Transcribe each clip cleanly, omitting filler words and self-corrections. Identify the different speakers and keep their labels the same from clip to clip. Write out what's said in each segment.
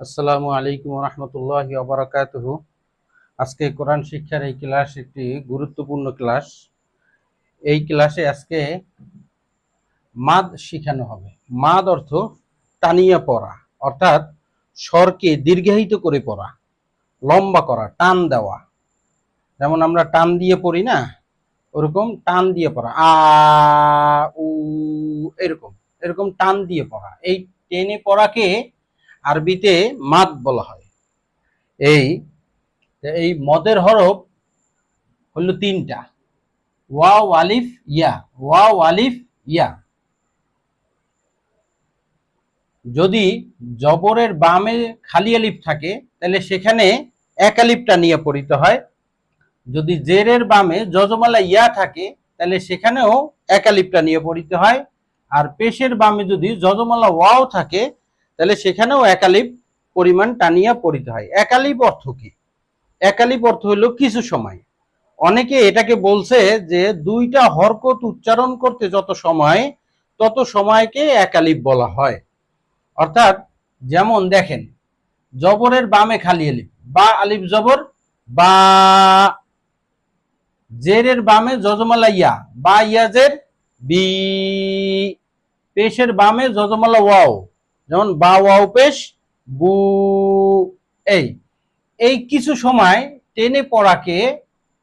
Speaker 1: আসসালামু আলাইকুম রহমতুল্লাহি ওয়া বারাকাতুহু। আজকে কোরআন শিক্ষার এই ক্লাস একটি গুরুত্বপূর্ণ ক্লাস। এই ক্লাসে আজকে মাদ শিখানো হবে। মাদ অর্থ টানিয়া পড়া, অর্থাৎ স্বরকে দীর্ঘায়িত করে পড়া, লম্বা করা, টান দেওয়া। যেমন আমরা টান দিয়ে পড়ি না, ওরকম টান দিয়ে পড়া, আ উ, এরকম এরকম টান দিয়ে পড়া। এই টেনে পড়াকে আরবিতে মাদ বলা হয়। এই এই মদের হরফ হলো তিনটা: ওয়াও আলিফ ইয়া, ওয়াও আলিফ ইয়া। যদি জবরের বামে খালি আলিফ থাকে তাহলে সেখানে এক আলিফটা নিয়ে পড়িতে হয়। যদি জেরের বামে যজমালা ইয়া থাকে তাহলে সেখানেও এক আলিফটা নিয়ে পড়িতে হয়। আর পেশের বামে যদি যজমালা ওয়াও থাকে তাহলে সেখানেও এক আলিফ পরিমাণ টানিয়া পড়িতে হয়। এক আলিফ অর্থ কি? এক আলিফ অর্থ হলো কিছু সময়। অনেকে এটাকে বলছে যে দুইটা হরকত উচ্চারণ করতে যত সময়, তত সময়কে এক আলিফ বলা হয়। অর্থাৎ যেমন দেখেন, জবরের বামে খালি আলিফ, বা আলিফ জবর বা। জেরের বামে যজমালা ইয়া, বা ইয়া জের বি। পেশের বামে যজমালা ওয়াও, যেমন বা ওয়াও পেশ বু। এই এই কিছু সময় টেনে পড়াকে,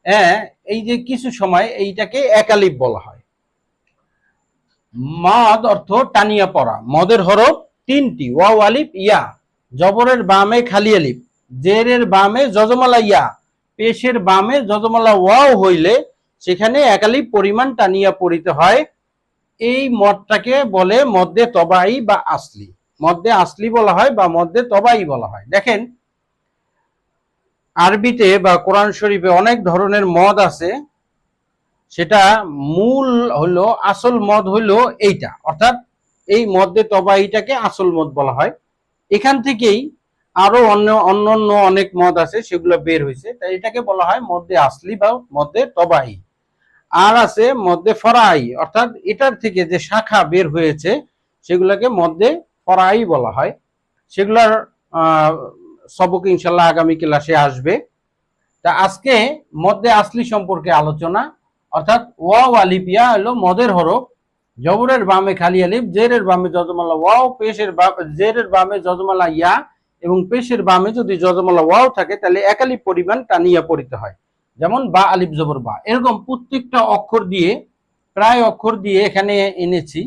Speaker 1: হ্যাঁ, এই যে কিছু সময়, এইটাকে একালিফ বলা হয়। মদ অর্থ টানিয়া পড়া। মদের হরফ তিনটি: ওয়াও আলিফ ইয়া। জবরের বামে খালি আলিফ, জেরের বামে যজমালা ইয়া, পেশের বামে যজমালা ওয়াও হইলে সেখানে একালিফ পরিমাণ টানিয়া পড়িতে হয়। এই মদটাকে বলে মদ্দে তবাই বা আসলি। মদ্দে আসলি বলা হয় বা মদ্দে তবাই বলা হয়। দেখেন, আরবিতে বা কোরআন শরীফে অনেক ধরনের মদ আছে। সেটা মূল হলো, আসল মদ হলো এইটা, অর্থাৎ এই মদ্দে তবাইটাকে আসল মদ বলা হয়। এখান থেকেই আরো অন্য অনেক মদ আছে, সেগুলো বের হয়েছে, তাই এটাকে বলা হয় মদ্দে আসলি বা মদ্দে তবাই। আর আছে মদ্দে ফরাই, অর্থাৎ এটার থেকে যে শাখা বের হয়েছে সেগুলোকে মদ্দে ফরাই বলা হয়। সেগুলোর সবক ইনশাল্লাহ আগামী ক্লাসে আসবে। তা আজকে মদ্দে আসলি সম্পর্কে আলোচনা। অর্থাৎ ওয়াও আলিফ ইয়া হলো মদের হরফ। জবরের বামে খালি আলিফ, জেরের বামে যজমালা ওয়াও, জেরের বামে যজমালা ইয়া এবং পেশের বামে যদি যজমালা ওয়াও থাকে তাহলে এক আলিফ পরিমাণ টানিয়া পড়িতে হয়। যেমন বা আলিফ জবর বা, এরকম প্রত্যেকটা অক্ষর দিয়ে, প্রায় অক্ষর দিয়ে এখানে এনেছি।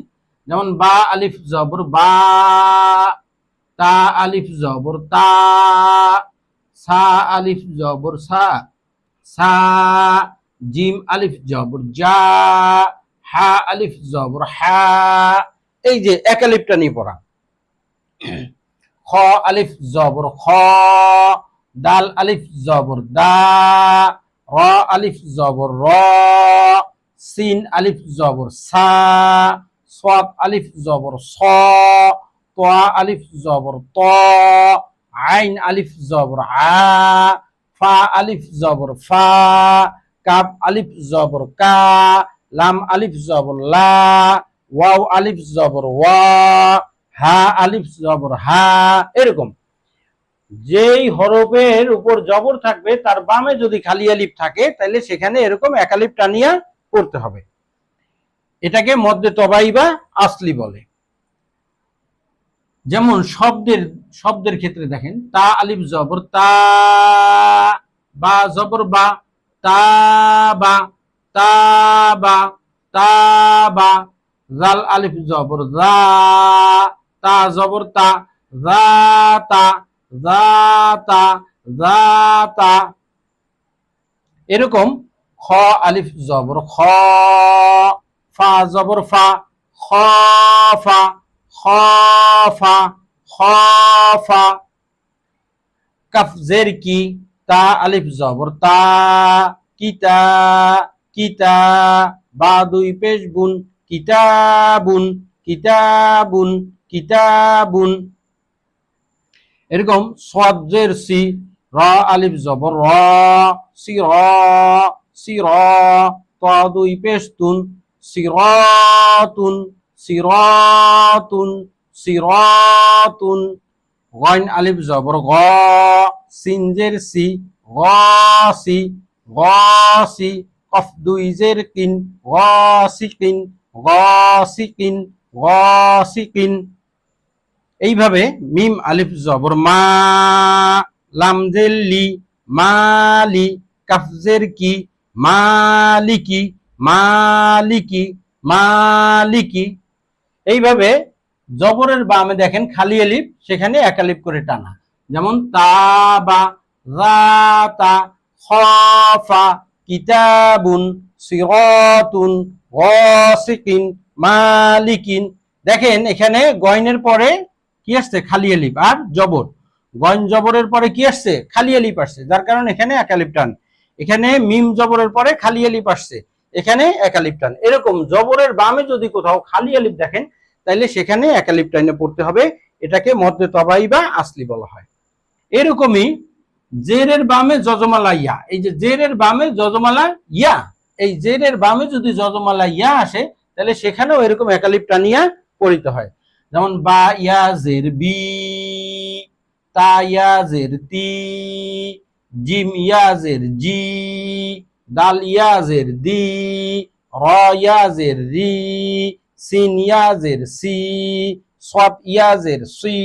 Speaker 1: যেমন বা আলিফ জবর বা, তা আলিফ জবর তা, সা আলিফ জবর সা সা, জিম আলিফ জবর জা, হা আলিফ জবর হা। এই যে এক আলিফটা নিয়ে পড়া। খ আলিফ জবর খ, দাল আলিফ জবর দা, র আলিফ জবর র, সিন আলিফ জবর সা, সাদ আলিফ জবর স, তোয়া আলিফ জবর ত, আইন আলিফ জবর আ, ফা আলিফ জবর ফা, কাব আলিফ জবর কা, লাম আলিফ জবর লা, ওয়াও আলিফ জবর ওয়া, হা আলিফ জবর হা। এরকম যেই হরফের উপর জবর থাকবে তার বামে যদি খালি আলিফ থাকে তাহলে সেখানে এরকম এক আলিফ টানিয়া পড়তে হবে। এটাকে মদ্দে তবাই বা আসলি বলে। যেমন শব্দের ক্ষেত্রে দেখেন, তা আলিফ জবর তা, বা জবর বা, তা বা, তা বা, তা বা, জাল আলিফ জবর জা, তা জবর তা, জা তা, জা তা, জা তা। এরকম খ আলিফ জবর খ, ফা জবর ফা, খ ফা, খ ফা, খ ফা। কাফ জের কি, তা আলিফ জবর তা, কিতা কিতা, বা দুই পেশ বুন, কিতাবুন কিতাবুন কিতাবুন। এরকম সাদ জের সি, র আলিফ জবর র, সি র সি র, তা দুই পেশ তুন, সিরাতুন সিরাতুন সিরাতুন। গইন আলিফ জবর গ, সিন জের সি, গ সি, গ সি, কফ দুই জের কিন, গ সি কিন, গ সি কিন, গ সি কিন। এইভাবে মিম আলিফ জবর মা, লাম জের লি, মালি, কাফ জের কি, মালিকি, মালিকি, মালিকি। এইভাবে জবরের বামে দেখেন খালি আলিফ, সেখানে এক আলিফ করে টানা। যেমন তাবা, রাতা, খফা, কিতাবুন, সিরাতুন, গাসিকিন, মালিকিন। দেখেন এখানে গয়নের পরে কি আসছে? খালি আলিফ। আর জবর, গয়ন জবরের পরে কি আসছে? খালি আলিফ আসছে, যার কারণে এখানে এক আলিফ টান। এখানে মিম জবরের পরে খালি আলিফ আসছে, এখানে এক আলিফ টান। এরকম জবরের বামে যদি কোথাও খালি আলিফ দেখেন, তাইলে সেখানে এক আলিফ টাইনে পড়তে হবে। এটাকে মদ্দে তবাই বা আসলি বলা হয়। এরকমই জেরের বামে যজমালা ইয়া, এই যে জেরের বামে যজমালা ইয়া, এই জেরের বামে যদি যজমালা ইয়া আসে, তাহলে সেখানেও এরকম এক আলিফ টানিয়া পড়িতে হয়। যেমন বা ইয়া জের বি, তা ইয়া জের তি, জিম ইয়া জের জি, দাল ইয়া জের দি, র ইয়া জের রি, সিন ইয়া জের সি, সদ ইয়া জের সি,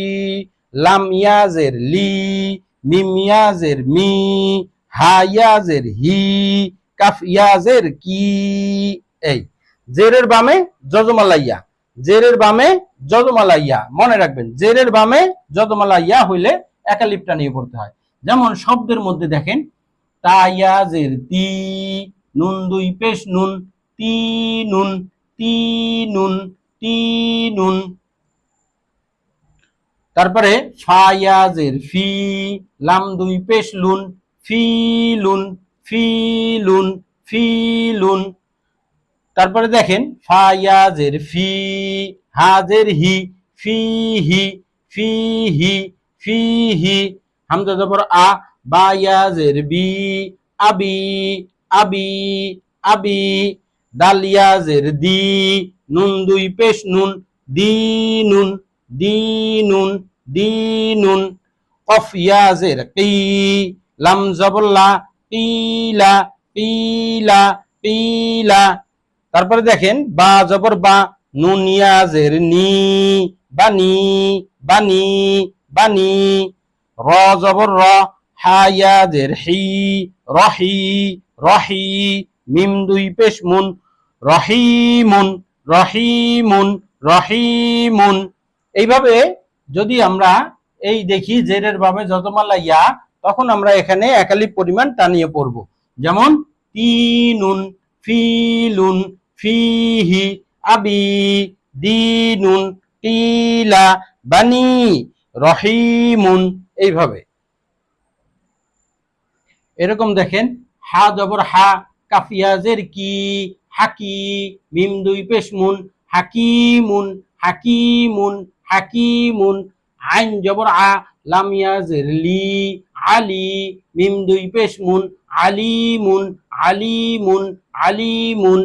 Speaker 1: লাম ইয়া জের লি, মিম ইয়া জের মি, হা ইয়া জের হি, কাফ ইয়া জের কি। এই জেরের বামে যজমালা ইয়া, জেরের বামে যজমালা ইয়া, মনে রাখবেন জেরের বামে যজমালা ইয়া হইলে এক আলিফটা নিয়ে পড়তে হয়। যেমন শব্দের মধ্যে দেখেন তা ইয়া জের তি, নুন দুই পেশ নুন, তি নুন, তি নুন, তি নুন। তারপরে ফা ইয়া জের ফি, লাম দুই পেশ লুন, ফি লুন, ফি লুন, ফি লুন। তারপরে দেখেন ফা ইয়া জের ফি, হা জের হি, ফি হি, ফি হি, ফি হি। হামজা জবর আ, বা ইয়া জের বি, আবি, আবি, আবি। দাল ইয়া জের দি, নুন দুই পেশ নুন, দি নুন, দি নুন, দি নুন। কফ ইয়া জের কি, লাম জবর লা, কিলা, কিলা, কিলা। তারপরে দেখেন বা জবর বা, নুন ইয়া জের নি, বানি, বানি, বানি। র জবর র, হা ইয়া জের হি, রহি, রহি। মিম দুই পেশ মুন, রহিমুন, রহিমুন, রহিমুন। এইভাবে যদি আমরা এই দেখি জেরের বামে যজমালা ইয়া, তখন আমরা এখানে এক আলিফ পরিমাণ টানিয়ে পড়ব। যেমন তিনুন, ফিলুন, ফিহি, আবি, দিনুন, কিলা, বানি, রহিমুন। এইভাবে এরকম দেখেন হা জবর হা, কাফিয়া জের কি, হাকি, মিম দুই পেশ মুন, হাকিমুন, হাকিমুন, হাকিমুন। আইন জবর আ, লাম ইয়া জের লি, আলি, মিম দুই পেশ মুন, আলিমুন, আলিমুন, আলিমুন।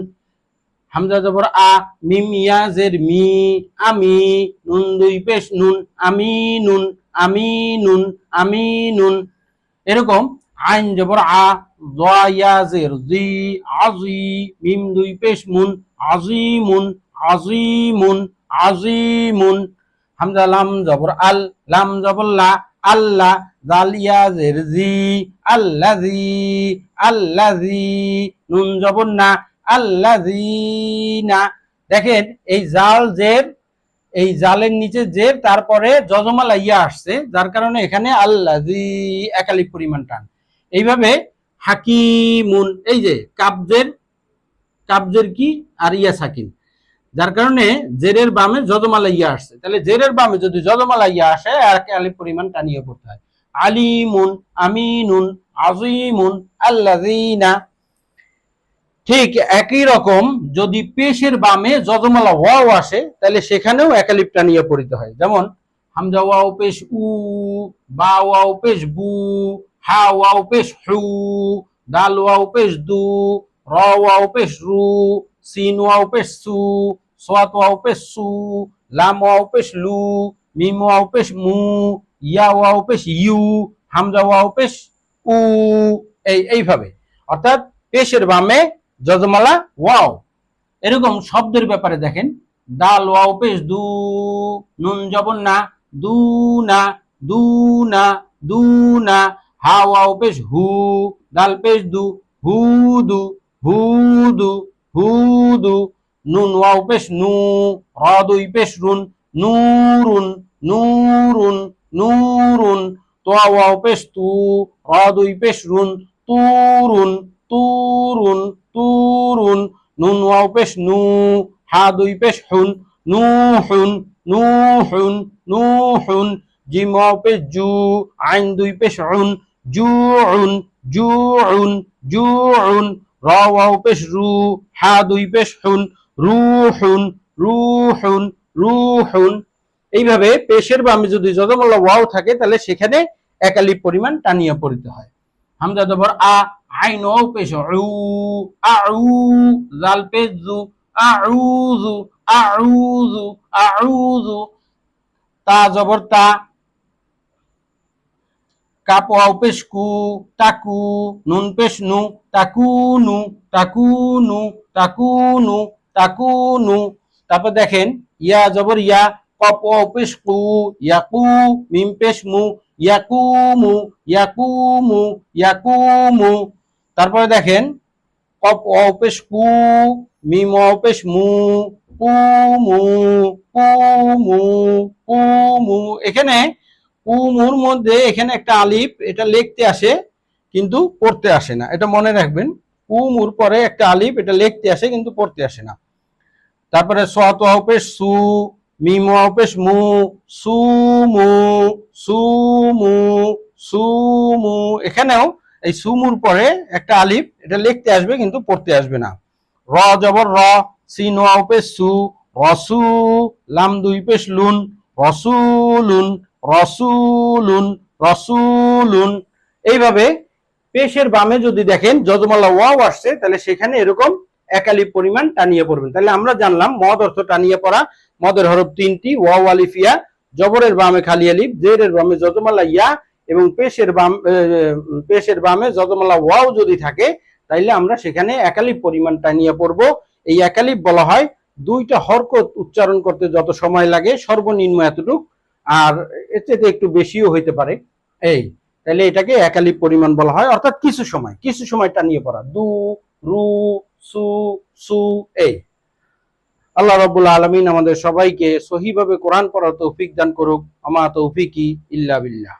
Speaker 1: হামজা জবর আ, মিম ইয়া জের মি, আমি, নুন দুই পেশ নুন, আমিনুন, আমিনুন, আমিনুন। এরকম আইন জবর আ, জয়া ইয়া জের জি, আজি, মিম দুই পেশ মুন, আজিমুন, আজিমুন, আজিমুন। হামজা লাম জবর আল, লাম জবর লা, আল্লাহ। জাল ইয়া জের জি, আল্লাজি, আল্লাজি। নুন জবর না, আল্লাযিনা। দেখেন এই জাল জের, এই জালের নিচে জের, তারপরে যজমালা ইয়া আসছে, যার কারণে এখানে আল্লাযী এক আলিফ পরিমাণ টান। এইভাবে হাকিমুন, এই যে কাবজের, কাবজের কি আর ইয়া সাকিন, যার কারণে জেরের বামে যজমালা ইয়া আসছে। তাহলে জেরের বামে যদি যজমালা ইয়া আসে, এক আলিফ পরিমাণ টানিয়ে পড়তে হয়। আলিমুন, আমিনুন, আজিমুন, আল্লাযীনা। ঠিক একই রকম যদি পেশের বামে যজমালা ওয়াও আসে, তাহলে সেখানেও এক আলিফ টানিয়ে পড়িতে হয়। যেমন হামজা ওয়াও পেশ উ, বা ওয়াও পেশ বু, হা ওয়াও পেশ হু, দাল ওয়াও পেশ দু, র ওয়াও পেশ রু, সিন ওয়াও পেশ সু, সাদ ওয়াও পেশ সু, লাম ওয়াও পেশ লু, মিম ওয়াও পেশ মু, ইয়া ওয়াও পেশ ইউ, হামজা ওয়াও পেশ উ, এইভাবে। অর্থাৎ পেশের বামে যজমালা ওয়াও। এরকম শব্দের ব্যাপারে দেখেন, দাল ওয়াও পেশ দু, নুন জবর না, দু না, দু না, দু না, হা ওয়াও পেশ হু, দাল পেশ দু, হু দু, হু দু, হু দু, নুন ওয়াও পেশ নু, র দুই পেশ রুন, নুরুন, নুরুন, নুরুন, তোয়া ওয়াও পেশ তু, র দুই পেশ রুন, তুরুন, তুরুন, তুরুন, নুন ওয়াও পেশ নু, হা দুই পেশ হুন, নুহুন, নুহুন, নুহুন, জিম ওয়াও পেশ জু, আইন দুই পেশ উন, জুউন, জুউন, জুউন, র ওয়াও পেশ রু, হা দুই পেশ হুন, রুহুন, রুহুন, রুহুন। এইভাবে পেশের বামে যদি যজমালা ওয়াও থাকে তাহলে সেখানে একালিপ পরিমাণ টানিয়ে পড়তে হয়। হামজা জবর আ, আইন ওয়াও পেশ উ, আউ, জাল পেশ জু, আউযু, আউযু, আউযু, তা জবর তা, কাপ ওয়াও পেশ কু, তাকু, নুন পেশ নু, তাকুনু, তাকুনু, তাকুনু, তাকুনু। তারপর দেখেন ইয়া জবর ইয়া, কপ ওয়াও পেশ কু, ইয়াকু, মিম পেশ মু, ইয়াকুমু, ইয়াকুমু, ইয়াকুমু। তারপরে দেখেন কপ ওয়াও পেশ কু, মিম ওয়াও পেশ মু, কুমু, কুমু, কুমু। এখানে কুমুর মধ্যে এখানে একটা আলিফ, এটা লিখতে আসে কিন্তু পড়তে আসে না, এটা মনে রাখবেন। কুমুর পরে একটা আলিফ, এটা লিখতে আসে কিন্তু পড়তে আসে না। তারপরে সাত ওয়াও পেশ সু, মিম ওয়াও পেশ মু, সুমু, সুমু, সুমু। এখানেও এই সুমুর পরে একটা আলিফ, এটা লিখতে আসবে কিন্তু পড়তে আসবে না। র জবর র, সিন ওয়াও পেশ সু, রসু, লাম দুই পেশ লুন, রসুলুন, রসুলুন, রসুলুন। এইভাবে পেশের বামে যদি দেখেন যজমালা ওয়াও আসছে তাহলে সেখানে এরকম একালিপ পরিমাণ টানিয়ে পড়বেন। তাহলে আমরা জানলাম মদ অর্থ টানিয়ে পড়া। মদের হরফ তিনটি, ওয়াও আলিফ ইয়া, জবরের বামে খালি আলিফ, জেরের বামে যজমালা ইয়া, এবং পেশের বামে যজমালা ওয়াও যদি থাকে তাইলে আমরা সেখানে একালিপ পরিমাণ টানিয়ে পড়ব। এই একালিপ বলা হয় দুইটা হরকত উচ্চারণ করতে যত সময় লাগে সর্বনিম্ন এতটুক, আর এর চেয়ে একটু বেশিও হইতে পারে। এই তাহলে এটাকে একালিপ পরিমাণ বলা হয়, অর্থাৎ কিছু সময় টানিয়ে পড়া। দু, রু, সু, সু, এই। আল্লাহ রাব্বুল আলামিন আমাদের সবাইকে সহিভাবে কোরআন পড়ার তৌফিক দান করুক। আমা তৌফিকি ইল্লা বিল্লাহ।